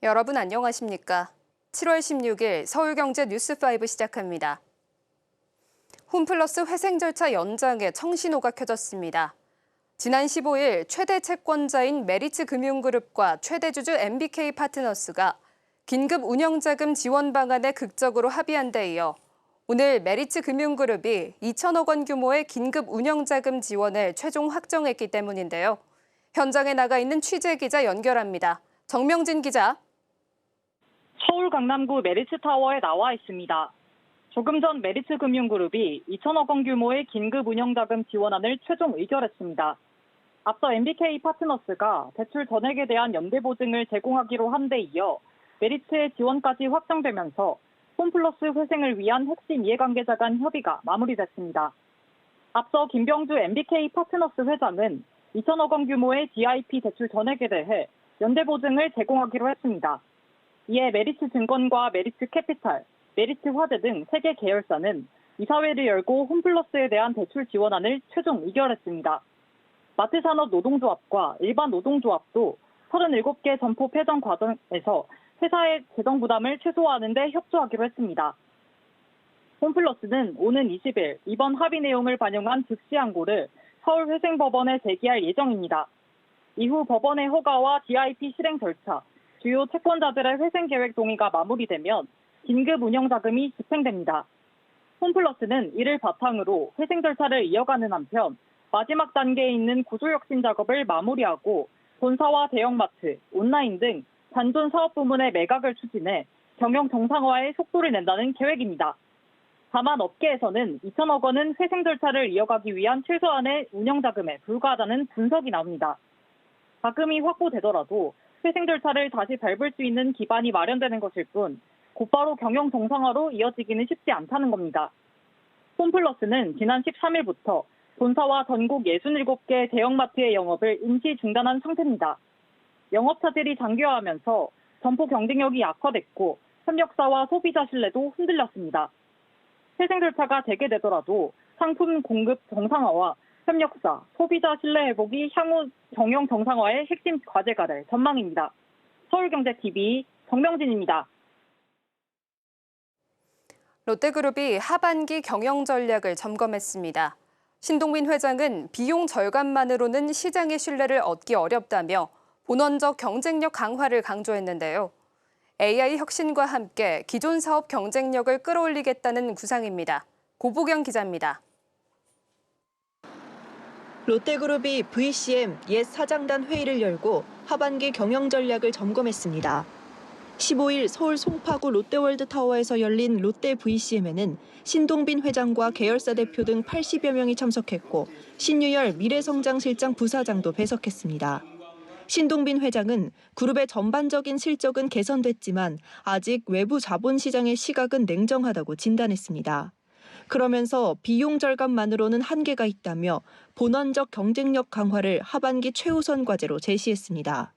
여러분 안녕하십니까? 7월 16일 서울경제 뉴스5 시작합니다. 홈플러스 회생 절차 연장에 청신호가 켜졌습니다. 지난 15일 최대 채권자인 메리츠 금융그룹과 최대 주주 MBK 파트너스가 긴급 운영자금 지원 방안에 극적으로 합의한 데 이어 오늘 메리츠 금융그룹이 2천억 원 규모의 긴급 운영자금 지원을 최종 확정했기 때문인데요. 현장에 나가 있는 취재기자 연결합니다. 정명진 기자. 서울 강남구 메리츠타워에 나와 있습니다. 조금 전 메리츠금융그룹이 2천억 원 규모의 긴급 운영자금 지원안을 최종 의결했습니다. 앞서 MBK 파트너스가 대출 전액에 대한 연대 보증을 제공하기로 한 데 이어 메리츠의 지원까지 확정되면서 홈플러스 회생을 위한 핵심 이해관계자 간 협의가 마무리됐습니다. 앞서 김병주 MBK 파트너스 회장은 2천억 원 규모의 GIP 대출 전액에 대해 연대 보증을 제공하기로 했습니다. 이에 메리츠증권과 메리츠캐피탈, 메리츠화재 등 3개 계열사는 이사회를 열고 홈플러스에 대한 대출 지원안을 최종 의결했습니다. 마트산업노동조합과 일반노동조합도 37개 점포 폐점 과정에서 회사의 재정 부담을 최소화하는 데 협조하기로 했습니다. 홈플러스는 오는 20일 이번 합의 내용을 반영한 즉시 항고를 서울회생법원에 제기할 예정입니다. 이후 법원의 허가와 GIP 실행 절차, 주요 채권자들의 회생 계획 동의가 마무리되면 긴급 운영 자금이 집행됩니다. 홈플러스는 이를 바탕으로 회생 절차를 이어가는 한편 마지막 단계에 있는 구조혁신 작업을 마무리하고 본사와 대형마트, 온라인 등 단존 사업 부문의 매각을 추진해 경영 정상화에 속도를 낸다는 계획입니다. 다만 업계에서는 2천억 원은 회생 절차를 이어가기 위한 최소한의 운영 자금에 불과하다는 분석이 나옵니다. 자금이 확보되더라도 회생 절차를 다시 밟을 수 있는 기반이 마련되는 것일 뿐 곧바로 경영 정상화로 이어지기는 쉽지 않다는 겁니다. 홈플러스는 지난 13일부터 본사와 전국 67개 대형마트의 영업을 임시 중단한 상태입니다. 영업차질이 장기화하면서 점포 경쟁력이 악화됐고 협력사와 소비자 신뢰도 흔들렸습니다. 회생 절차가 재개되더라도 상품 공급 정상화와 협력사, 소비자 신뢰 회복이 향후 경영 정상화의 핵심 과제가 될 전망입니다. 서울경제TV 정명진입니다. 롯데그룹이 하반기 경영 전략을 점검했습니다. 신동빈 회장은 비용 절감만으로는 시장의 신뢰를 얻기 어렵다며 본원적 경쟁력 강화를 강조했는데요. AI 혁신과 함께 기존 사업 경쟁력을 끌어올리겠다는 구상입니다. 고보경 기자입니다. 롯데그룹이 VCM 옛 사장단 회의를 열고 하반기 경영 전략을 점검했습니다. 15일 서울 송파구 롯데월드타워에서 열린 롯데 VCM에는 신동빈 회장과 계열사 대표 등 80여 명이 참석했고 신유열 미래성장실장 부사장도 배석했습니다. 신동빈 회장은 그룹의 전반적인 실적은 개선됐지만 아직 외부 자본시장의 시각은 냉정하다고 진단했습니다. 그러면서 비용 절감만으로는 한계가 있다며 본원적 경쟁력 강화를 하반기 최우선 과제로 제시했습니다.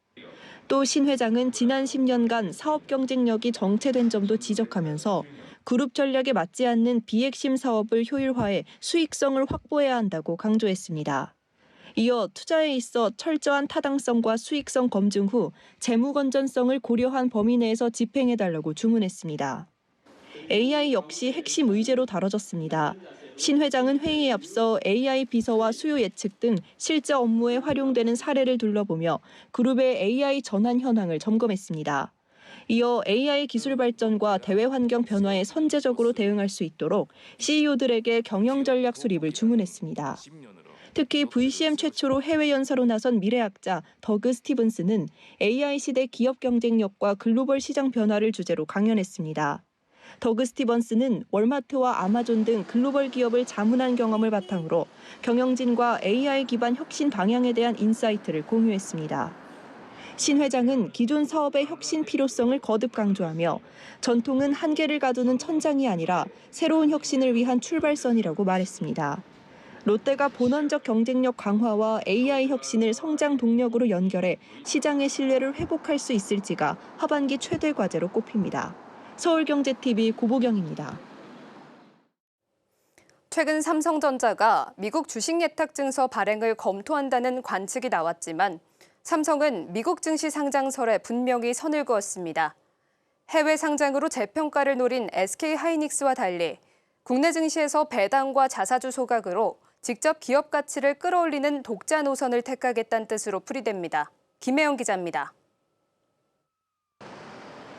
또 신 회장은 지난 10년간 사업 경쟁력이 정체된 점도 지적하면서 그룹 전략에 맞지 않는 비핵심 사업을 효율화해 수익성을 확보해야 한다고 강조했습니다. 이어 투자에 있어 철저한 타당성과 수익성 검증 후 재무 건전성을 고려한 범위 내에서 집행해달라고 주문했습니다. AI 역시 핵심 의제로 다뤄졌습니다. 신 회장은 회의에 앞서 AI 비서와 수요 예측 등 실제 업무에 활용되는 사례를 둘러보며 그룹의 AI 전환 현황을 점검했습니다. 이어 AI 기술 발전과 대외 환경 변화에 선제적으로 대응할 수 있도록 CEO들에게 경영 전략 수립을 주문했습니다. 특히 VCM 최초로 해외 연사로 나선 미래학자 더그 스티븐스는 AI 시대 기업 경쟁력과 글로벌 시장 변화를 주제로 강연했습니다. 더그 스티븐스는 월마트와 아마존 등 글로벌 기업을 자문한 경험을 바탕으로 경영진과 AI 기반 혁신 방향에 대한 인사이트를 공유했습니다. 신 회장은 기존 사업의 혁신 필요성을 거듭 강조하며 전통은 한계를 가두는 천장이 아니라 새로운 혁신을 위한 출발선이라고 말했습니다. 롯데가 본원적 경쟁력 강화와 AI 혁신을 성장 동력으로 연결해 시장의 신뢰를 회복할 수 있을지가 하반기 최대 과제로 꼽힙니다. 서울경제TV 고보경입니다. 최근 삼성전자가 미국 주식예탁증서 발행을 검토한다는 관측이 나왔지만 삼성은 미국 증시 상장설에 분명히 선을 그었습니다. 해외 상장으로 재평가를 노린 SK하이닉스와 달리 국내 증시에서 배당과 자사주 소각으로 직접 기업 가치를 끌어올리는 독자 노선을 택하겠다는 뜻으로 풀이됩니다. 김혜영 기자입니다.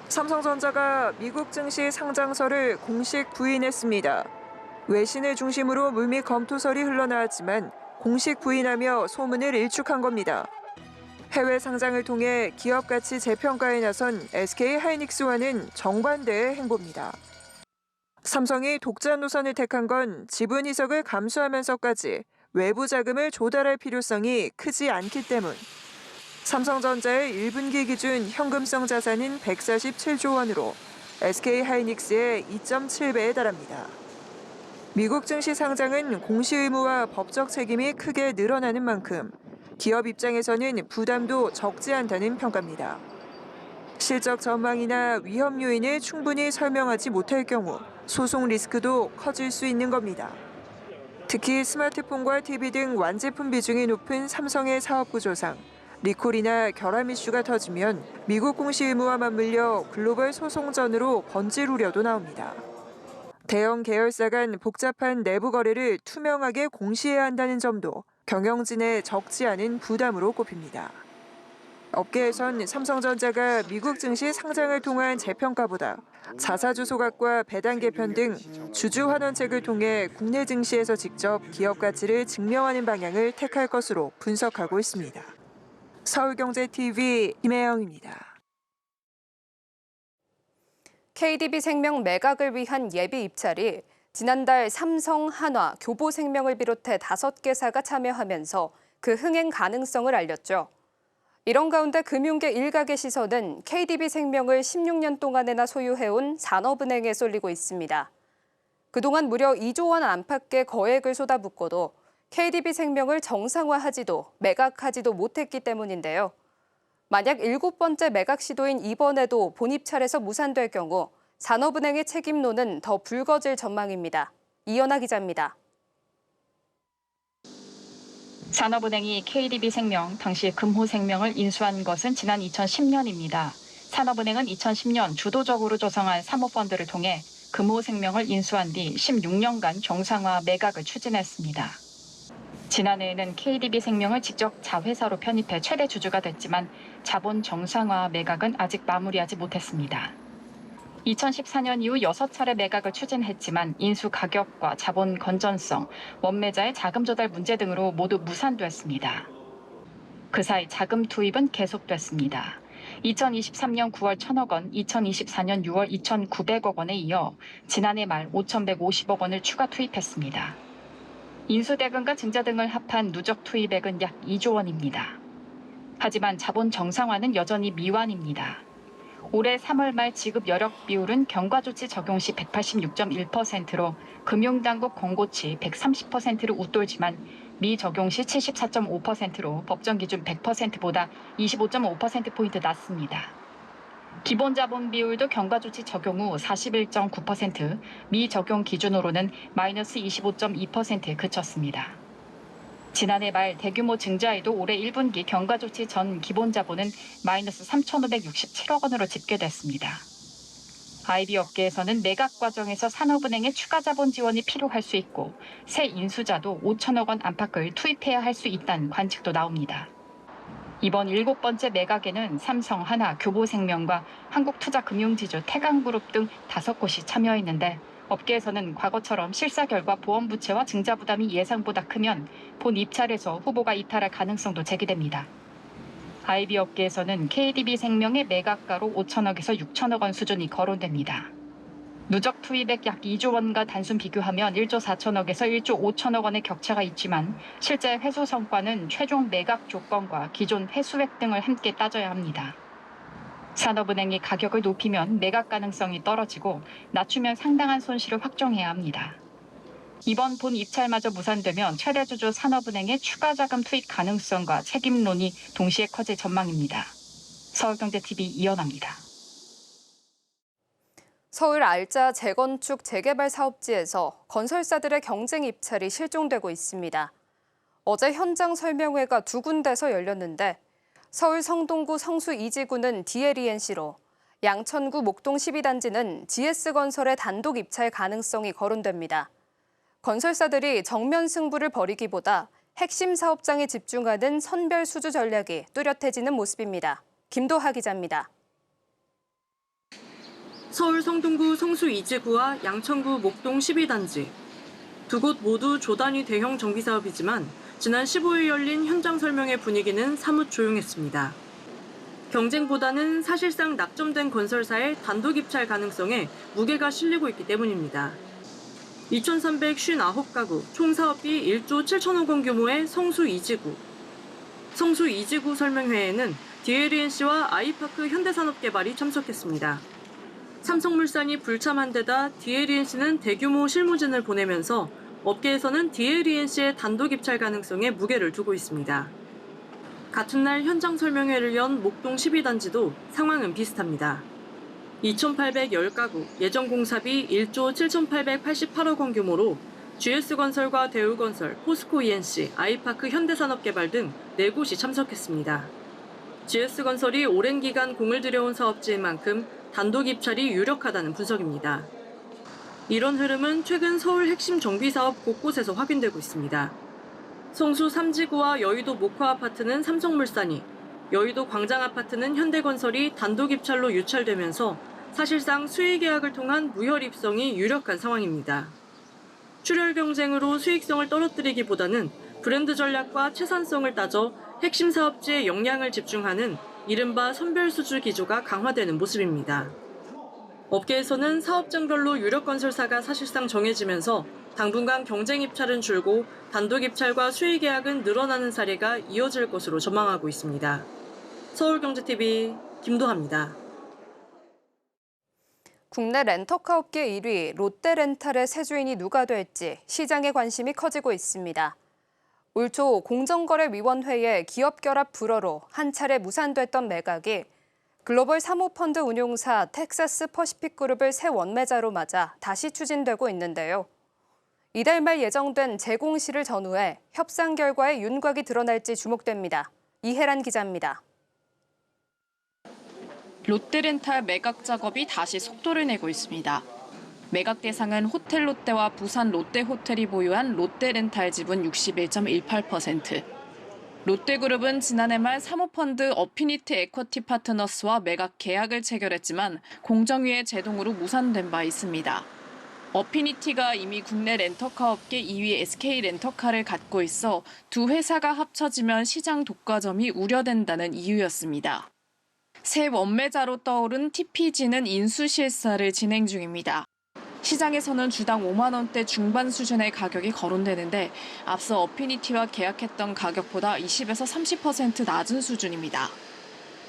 삼성전자가 미국 증시 상장설을 공식 부인했습니다. 외신을 중심으로 물밑 검토설이 흘러나왔지만 공식 부인하며 소문을 일축한 겁니다. 해외 상장을 통해 기업 가치 재평가에 나선 SK하이닉스와는 정반대의 행보입니다. 삼성이 독자 노선을 택한 건 지분 이석을 감수하면서까지 외부 자금을 조달할 필요성이 크지 않기 때문. 삼성전자의 1분기 기준 현금성 자산은 147조 원으로 SK하이닉스의 2.7배에 달합니다. 미국 증시 상장은 공시 의무와 법적 책임이 크게 늘어나는 만큼 기업 입장에서는 부담도 적지 않다는 평가입니다. 실적 전망이나 위험 요인을 충분히 설명하지 못할 경우 소송 리스크도 커질 수 있는 겁니다. 특히 스마트폰과 TV 등 완제품 비중이 높은 삼성의 사업 구조상 리콜이나 결함 이슈가 터지면 미국 공시 의무와 맞물려 글로벌 소송전으로 번질 우려도 나옵니다. 대형 계열사 간 복잡한 내부 거래를 투명하게 공시해야 한다는 점도 경영진의 적지 않은 부담으로 꼽힙니다. 업계에선 삼성전자가 미국 증시 상장을 통한 재평가보다 자사주 소각과 배당 개편 등 주주 환원책을 통해 국내 증시에서 직접 기업 가치를 증명하는 방향을 택할 것으로 분석하고 있습니다. 서울경제TV 김혜영입니다. KDB생명 매각을 위한 예비 입찰이 지난달 삼성, 한화, 교보생명을 비롯해 5개사가 참여하면서 그 흥행 가능성을 알렸죠. 이런 가운데 금융계 일각의 시선은 KDB생명을 16년 동안이나 소유해온 산업은행에 쏠리고 있습니다. 그동안 무려 2조 원 안팎의 거액을 쏟아붓고도 KDB생명을 정상화하지도 매각하지도 못했기 때문인데요. 만약 7번째 매각 시도인 이번에도 본입찰에서 무산될 경우 산업은행의 책임론은 더 불거질 전망입니다. 이연아 기자입니다. 산업은행이 KDB생명, 당시 금호생명을 인수한 것은 지난 2010년입니다. 산업은행은 2010년 주도적으로 조성한 사모펀드를 통해 금호생명을 인수한 뒤 16년간 정상화 매각을 추진했습니다. 지난해에는 KDB생명을 직접 자회사로 편입해 최대 주주가 됐지만 자본 정상화 매각은 아직 마무리하지 못했습니다. 2014년 이후 6차례 매각을 추진했지만 인수 가격과 자본 건전성, 원매자의 자금 조달 문제 등으로 모두 무산됐습니다. 그 사이 자금 투입은 계속됐습니다. 2023년 9월 1,000억 원, 2024년 6월 2,900억 원에 이어 지난해 말 5,150억 원을 추가 투입했습니다. 인수대금과 증자 등을 합한 누적 투입액은 약 2조 원입니다. 하지만 자본 정상화는 여전히 미완입니다. 올해 3월 말 지급 여력 비율은 경과조치 적용 시 186.1%로 금융당국 권고치 130%를 웃돌지만 미적용 시 74.5%로 법정 기준 100%보다 25.5%포인트 낮습니다. 기본자본 비율도 경과조치 적용 후 41.9%, 미적용 기준으로는 마이너스 25.2%에 그쳤습니다. 지난해 말 대규모 증자에도 올해 1분기 경과조치 전 기본자본은 마이너스 3,567억 원으로 집계됐습니다. IB 업계에서는 매각 과정에서 산업은행의 추가 자본 지원이 필요할 수 있고 새 인수자도 5천억 원 안팎을 투입해야 할 수 있다는 관측도 나옵니다. 이번 7번째 매각에는 삼성, 한화, 교보생명과 한국투자금융지주, 태강그룹 등 5곳이 참여했는데 업계에서는 과거처럼 실사 결과 보험 부채와 증자 부담이 예상보다 크면 본 입찰에서 후보가 이탈할 가능성도 제기됩니다. IB 업계에서는 KDB생명의 매각가로 5천억에서 6천억 원 수준이 거론됩니다. 누적 투입액 약 2조 원과 단순 비교하면 1조 4천억에서 1조 5천억 원의 격차가 있지만 실제 회수 성과는 최종 매각 조건과 기존 회수액 등을 함께 따져야 합니다. 산업은행이 가격을 높이면 매각 가능성이 떨어지고 낮추면 상당한 손실을 확정해야 합니다. 이번 본 입찰마저 무산되면 최대주주 산업은행의 추가 자금 투입 가능성과 책임론이 동시에 커질 전망입니다. 서울경제TV 이연아입니다. 서울 알짜 재건축 재개발 사업지에서 건설사들의 경쟁 입찰이 실종되고 있습니다. 어제 현장 설명회가 2군데서 열렸는데 서울 성동구 성수 2지구는 DLENC로, 양천구 목동 12단지는 GS건설의 단독 입찰 가능성이 거론됩니다. 건설사들이 정면 승부를 벌이기보다 핵심 사업장에 집중하는 선별 수주 전략이 뚜렷해지는 모습입니다. 김도하 기자입니다. 서울 성동구 성수 2지구와 양천구 목동 12단지. 두 곳 모두 조단위 대형 정비사업이지만 지난 15일 열린 현장 설명회 분위기는 사뭇 조용했습니다. 경쟁보다는 사실상 낙점된 건설사의 단독 입찰 가능성에 무게가 실리고 있기 때문입니다. 2,359가구, 총 사업비 1조 7천억 원 규모의 성수 2지구. 성수 2지구 설명회에는 DLENC와 아이파크 현대산업개발이 참석했습니다. 삼성물산이 불참한 데다 DLENC는 대규모 실무진을 보내면서 업계에서는 DLENC의 단독 입찰 가능성에 무게를 두고 있습니다. 같은 날 현장 설명회를 연 목동 12단지도 상황은 비슷합니다. 2,810가구, 예정 공사비 1조 7,888억 원 규모로 GS건설과 대우건설, 포스코 ENC, 아이파크 현대산업개발 등 4곳이 참석했습니다. GS건설이 오랜 기간 공을 들여온 사업지인 만큼 단독 입찰이 유력하다는 분석입니다. 이런 흐름은 최근 서울 핵심 정비사업 곳곳에서 확인되고 있습니다. 성수 3지구와 여의도 목화아파트는 삼성물산이, 여의도 광장아파트는 현대건설이 단독 입찰로 유찰되면서 사실상 수의계약을 통한 무혈 입성이 유력한 상황입니다. 출혈 경쟁으로 수익성을 떨어뜨리기보다는 브랜드 전략과 채산성을 따져 핵심 사업지에 역량을 집중하는 이른바 선별수주 기조가 강화되는 모습입니다. 업계에서는 사업장별로 유력 건설사가 사실상 정해지면서 당분간 경쟁 입찰은 줄고 단독 입찰과 수의 계약은 늘어나는 사례가 이어질 것으로 전망하고 있습니다. 서울경제TV 김도하입니다. 국내 렌터카 업계 1위 롯데렌탈의 새 주인이 누가 될지 시장의 관심이 커지고 있습니다. 올 초 공정거래위원회의 기업결합 불허로 한 차례 무산됐던 매각이 글로벌 사모펀드 운용사 텍사스 퍼시픽 그룹을 새 원매자로 맞아 다시 추진되고 있는데요. 이달 말 예정된 재공시를 전후해 협상 결과에 윤곽이 드러날지 주목됩니다. 이혜란 기자입니다. 롯데렌탈 매각 작업이 다시 속도를 내고 있습니다. 매각 대상은 호텔 롯데와 부산 롯데호텔이 보유한 롯데렌탈 지분 61.18%. 롯데그룹은 지난해 말 사모펀드 어피니티 에쿼티 파트너스와 매각 계약을 체결했지만 공정위의 제동으로 무산된 바 있습니다. 어피니티가 이미 국내 렌터카 업계 2위 SK 렌터카를 갖고 있어 두 회사가 합쳐지면 시장 독과점이 우려된다는 이유였습니다. 새 원매자로 떠오른 TPG는 인수 실사를 진행 중입니다. 시장에서는 주당 5만 원대 중반 수준의 가격이 거론되는데 앞서 어피니티와 계약했던 가격보다 20에서 30% 낮은 수준입니다.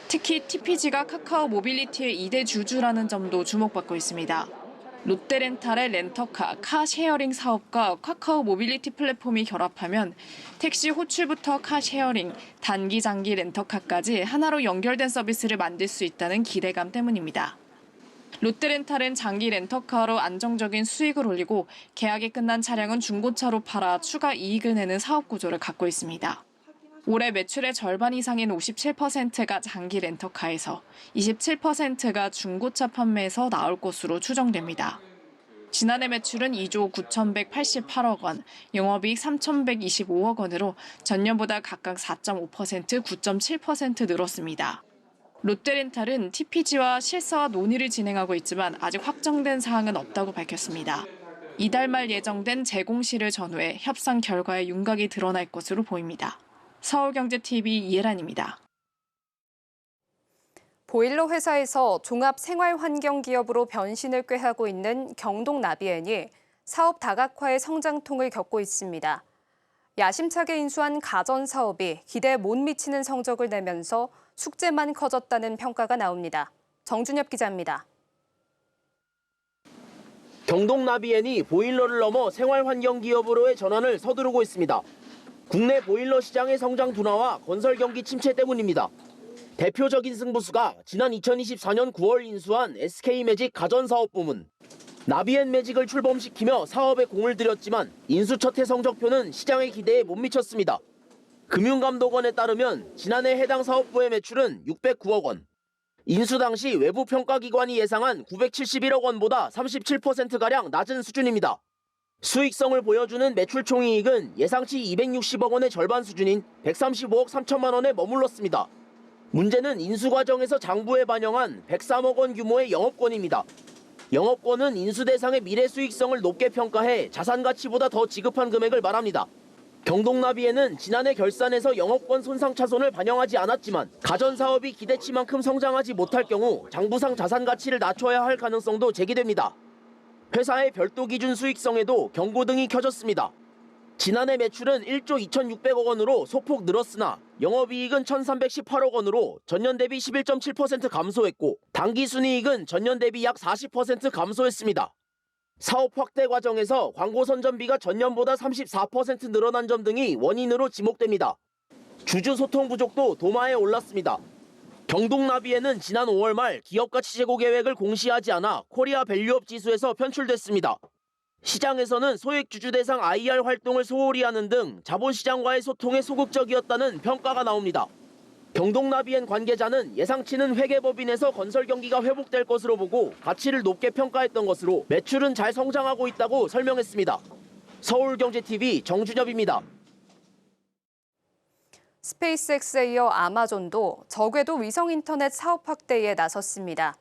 특히 TPG가 카카오 모빌리티의 2대 주주라는 점도 주목받고 있습니다. 롯데렌탈의 렌터카, 카쉐어링 사업과 카카오 모빌리티 플랫폼이 결합하면 택시 호출부터 카쉐어링, 단기 장기 렌터카까지 하나로 연결된 서비스를 만들 수 있다는 기대감 때문입니다. 롯데렌탈은 장기 렌터카로 안정적인 수익을 올리고 계약이 끝난 차량은 중고차로 팔아 추가 이익을 내는 사업 구조를 갖고 있습니다. 올해 매출의 절반 이상인 57%가 장기 렌터카에서 27%가 중고차 판매에서 나올 것으로 추정됩니다. 지난해 매출은 2조 9,188억 원, 영업이익 3,125억 원으로 전년보다 각각 4.5%, 9.7% 늘었습니다. 롯데렌탈은 TPG와 실사와 논의를 진행하고 있지만 아직 확정된 사항은 없다고 밝혔습니다. 이달 말 예정된 재공시를 전후해 협상 결과에 윤곽이 드러날 것으로 보입니다. 서울경제TV 이혜란입니다. 보일러 회사에서 종합생활환경기업으로 변신을 꾀하고 있는 경동나비엔이 사업 다각화의 성장통을 겪고 있습니다. 야심차게 인수한 가전사업이 기대에 못 미치는 성적을 내면서 숙제만 커졌다는 평가가 나옵니다. 정준엽 기자입니다. 경동나비엔이 보일러를 넘어 생활환경기업으로의 전환을 서두르고 있습니다. 국내 보일러 시장의 성장 둔화와 건설 경기 침체 때문입니다. 대표적인 승부수가 지난 2024년 9월 인수한 SK매직 가전사업부문. 나비엔 매직을 출범시키며 사업에 공을 들였지만 인수 첫 해 성적표는 시장의 기대에 못 미쳤습니다. 금융감독원에 따르면 지난해 해당 사업부의 매출은 609억 원. 인수 당시 외부 평가기관이 예상한 971억 원보다 37%가량 낮은 수준입니다. 수익성을 보여주는 매출 총이익은 예상치 260억 원의 절반 수준인 135억 3천만 원에 머물렀습니다. 문제는 인수 과정에서 장부에 반영한 103억 원 규모의 영업권입니다. 영업권은 인수 대상의 미래 수익성을 높게 평가해 자산 가치보다 더 지급한 금액을 말합니다. 경동나비엔은 지난해 결산에서 영업권 손상 차손을 반영하지 않았지만 가전 사업이 기대치만큼 성장하지 못할 경우 장부상 자산 가치를 낮춰야 할 가능성도 제기됩니다. 회사의 별도 기준 수익성에도 경고등이 켜졌습니다. 지난해 매출은 1조 2,600억 원으로 소폭 늘었으나 영업이익은 1,318억 원으로 전년 대비 11.7% 감소했고 당기순이익은 전년 대비 약 40% 감소했습니다. 사업 확대 과정에서 광고 선전비가 전년보다 34% 늘어난 점 등이 원인으로 지목됩니다. 주주 소통 부족도 도마에 올랐습니다. 경동나비엔은 지난 5월 말 기업가치 제고 계획을 공시하지 않아 코리아 밸류업 지수에서 편출됐습니다. 시장에서는 소액주주 대상 IR 활동을 소홀히 하는 등 자본시장과의 소통에 소극적이었다는 평가가 나옵니다. 경동나비엔 관계자는 예상치는 회계법인에서 건설 경기가 회복될 것으로 보고 가치를 높게 평가했던 것으로 매출은 잘 성장하고 있다고 설명했습니다. 서울경제TV 정준엽입니다. 스페이스X에 이어 아마존도 저궤도 위성인터넷 사업 확대에 나섰습니다.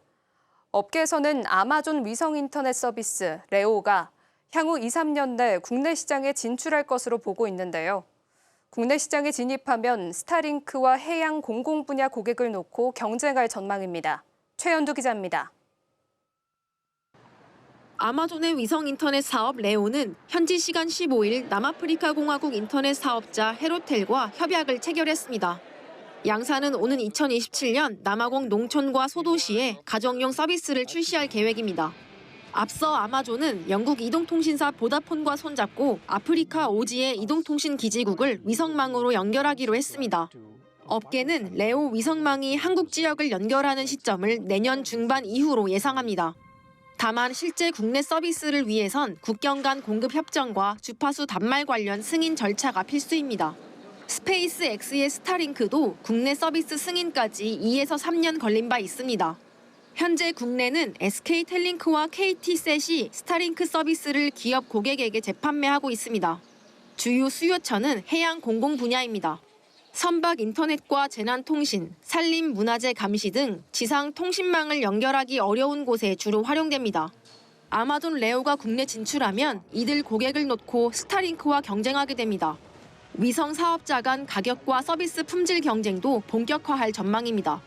업계에서는 아마존 위성인터넷 서비스 레오가 향후 2, 3년 내 국내 시장에 진출할 것으로 보고 있는데요. 국내 시장에 진입하면 스타링크와 해양 공공 분야 고객을 놓고 경쟁할 전망입니다. 최연두 기자입니다. 아마존의 위성 인터넷 사업 레오는 현지 시간 15일 남아프리카 공화국 인터넷 사업자 헤로텔과 협약을 체결했습니다. 양사는 오는 2027년 남아공 농촌과 소도시에 가정용 서비스를 출시할 계획입니다. 앞서 아마존은 영국 이동통신사 보다폰과 손잡고 아프리카 오지의 이동통신 기지국을 위성망으로 연결하기로 했습니다. 업계는 레오 위성망이 한국 지역을 연결하는 시점을 내년 중반 이후로 예상합니다. 다만 실제 국내 서비스를 위해선 국경 간 공급 협정과 주파수 단말 관련 승인 절차가 필수입니다. 스페이스X의 스타링크도 국내 서비스 승인까지 2에서 3년 걸린 바 있습니다. 현재 국내는 SK텔링크와 KT셋이 스타링크 서비스를 기업 고객에게 재판매하고 있습니다. 주요 수요처는 해양 공공 분야입니다. 선박 인터넷과 재난통신, 산림 문화재 감시 등 지상 통신망을 연결하기 어려운 곳에 주로 활용됩니다. 아마존 레오가 국내 진출하면 이들 고객을 놓고 스타링크와 경쟁하게 됩니다. 위성 사업자 간 가격과 서비스 품질 경쟁도 본격화할 전망입니다.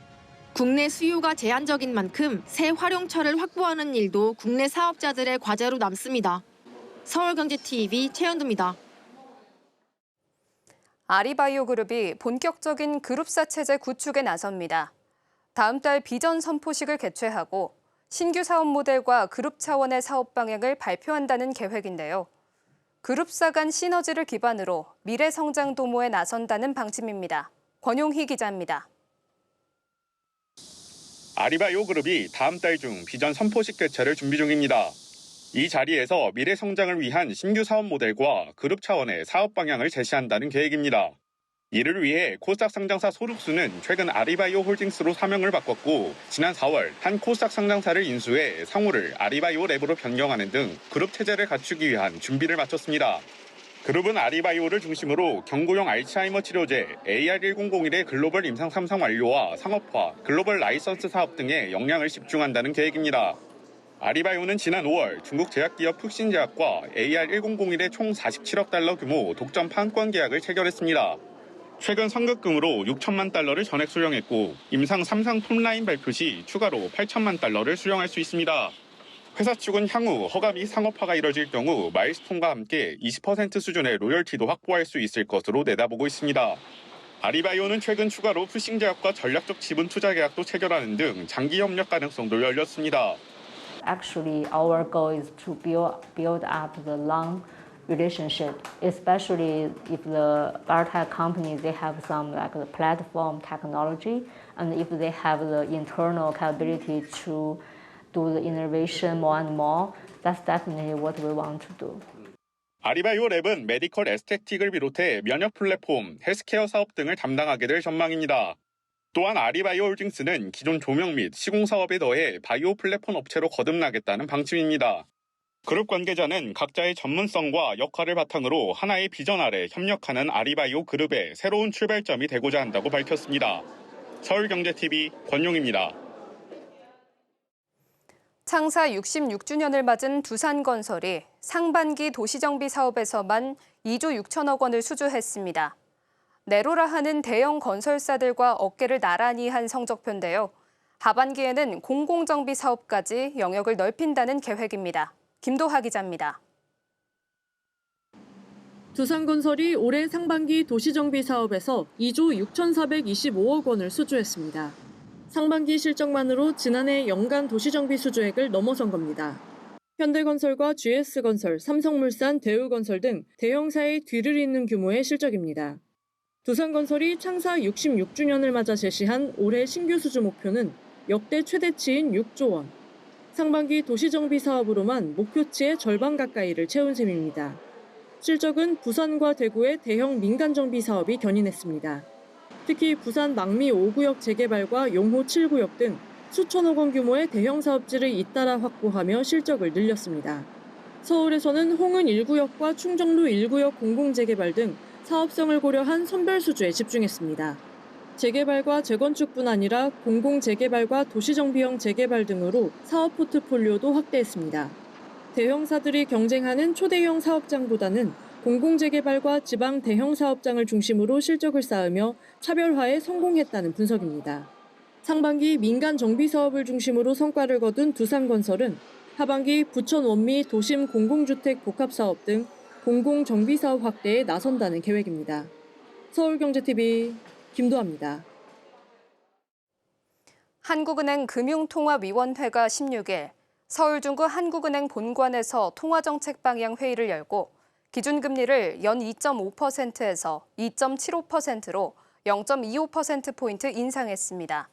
국내 수요가 제한적인 만큼 새 활용처를 확보하는 일도 국내 사업자들의 과제로 남습니다. 서울경제TV 최연두입니다. 아리바이오 그룹이 본격적인 그룹사 체제 구축에 나섭니다. 다음 달 비전 선포식을 개최하고 신규 사업 모델과 그룹 차원의 사업 방향을 발표한다는 계획인데요. 그룹사 간 시너지를 기반으로 미래 성장 도모에 나선다는 방침입니다. 권용희 기자입니다. 아리바이오 그룹이 다음 달 중 비전 선포식 개최를 준비 중입니다. 이 자리에서 미래 성장을 위한 신규 사업 모델과 그룹 차원의 사업 방향을 제시한다는 계획입니다. 이를 위해 코스닥 상장사 소룩수는 최근 아리바이오 홀딩스로 사명을 바꿨고 지난 4월 한 코스닥 상장사를 인수해 상호를 아리바이오 랩으로 변경하는 등 그룹 체제를 갖추기 위한 준비를 마쳤습니다. 그룹은 아리바이오를 중심으로 경구용 알츠하이머 치료제 AR1001의 글로벌 임상 3상 완료와 상업화, 글로벌 라이선스 사업 등에 역량을 집중한다는 계획입니다. 아리바이오는 지난 5월 중국 제약기업 푹신제약과 AR1001의 총 47억 달러 규모 독점 판권 계약을 체결했습니다. 최근 선급금으로 6천만 달러를 전액 수령했고 임상 3상 톱라인 발표 시 추가로 8천만 달러를 수령할 수 있습니다. 회사 측은 향후 허가 및 상업화가 이뤄질 경우 마일스톤과 함께 20% 수준의 로열티도 확보할 수 있을 것으로 내다보고 있습니다. 아리바이오는 최근 추가로 푸싱제약과 전략적 지분 투자 계약도 체결하는 등 장기 협력 가능성도 열렸습니다. Actually, our goal is to build up the long relationship, especially if the biotech companies, they have some like the platform technology, and if they have the internal capability to do the innovation more and more, that's definitely what we want to do. 아리바이오랩은 메디컬 에스테틱을 비롯해 면역 플랫폼, 헬스케어 사업 등을 담당하게 될 전망입니다. 또한 아리바이오홀딩스는 기존 조명 및 시공 사업에 더해 바이오 플랫폼 업체로 거듭나겠다는 방침입니다. 그룹 관계자는 각자의 전문성과 역할을 바탕으로 하나의 비전 아래 협력하는 아리바이오 그룹의 새로운 출발점이 되고자 한다고 밝혔습니다. 서울경제TV 권용입니다. 창사 66주년을 맞은 두산건설이 상반기 도시정비 사업에서만 2조 6천억 원을 수주했습니다. 내로라 하는 대형 건설사들과 어깨를 나란히 한 성적표인데요. 하반기에는 공공정비 사업까지 영역을 넓힌다는 계획입니다. 김도하 기자입니다. 두산건설이 올해 상반기 도시정비 사업에서 2조 6,425억 원을 수주했습니다. 상반기 실적만으로 지난해 연간 도시정비 수주액을 넘어선 겁니다. 현대건설과 GS건설, 삼성물산, 대우건설 등 대형사의 뒤를 잇는 규모의 실적입니다. 두산건설이 창사 66주년을 맞아 제시한 올해 신규 수주 목표는 역대 최대치인 6조 원. 상반기 도시정비 사업으로만 목표치의 절반 가까이를 채운 셈입니다. 실적은 부산과 대구의 대형 민간정비 사업이 견인했습니다. 특히 부산 망미 5구역 재개발과 용호 7구역 등 수천억 원 규모의 대형 사업지를 잇따라 확보하며 실적을 늘렸습니다. 서울에서는 홍은 1구역과 충정로 1구역 공공재개발 등 사업성을 고려한 선별 수주에 집중했습니다. 재개발과 재건축뿐 아니라 공공재개발과 도시정비형 재개발 등으로 사업 포트폴리오도 확대했습니다. 대형사들이 경쟁하는 초대형 사업장보다는 공공재개발과 지방 대형 사업장을 중심으로 실적을 쌓으며 차별화에 성공했다는 분석입니다. 상반기 민간 정비 사업을 중심으로 성과를 거둔 두산건설은 하반기 부천 원미 도심 공공주택 복합사업 등 공공정비사업 확대에 나선다는 계획입니다. 서울경제TV 김도하입니다. 한국은행 금융통화위원회가 16일 서울 중구 한국은행 본관에서 통화정책 방향 회의를 열고 기준금리를 연 2.5%에서 2.75%로 0.25%포인트 인상했습니다.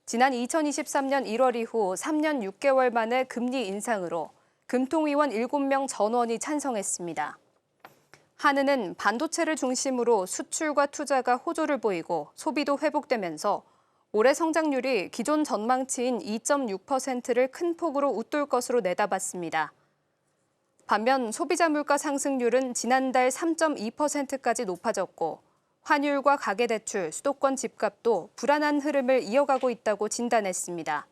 지난 2023년 1월 이후 3년 6개월 만에 금리 인상으로 금통위원 7명 전원이 찬성했습니다. 한은은 반도체를 중심으로 수출과 투자가 호조를 보이고 소비도 회복되면서 올해 성장률이 기존 전망치인 2.6%를 큰 폭으로 웃돌 것으로 내다봤습니다. 반면 소비자 물가 상승률은 지난달 3.2%까지 높아졌고 환율과 가계대출, 수도권 집값도 불안한 흐름을 이어가고 있다고 진단했습니다.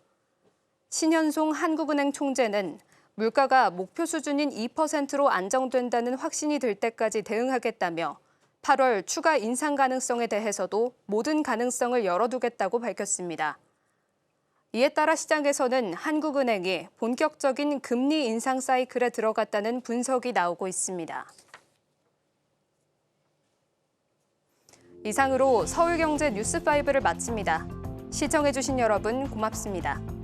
신현송 한국은행 총재는 물가가 목표 수준인 2%로 안정된다는 확신이 들 때까지 대응하겠다며 8월 추가 인상 가능성에 대해서도 모든 가능성을 열어두겠다고 밝혔습니다. 이에 따라 시장에서는 한국은행이 본격적인 금리 인상 사이클에 들어갔다는 분석이 나오고 있습니다. 이상으로 서울경제 뉴스5를 마칩니다. 시청해주신 여러분 고맙습니다.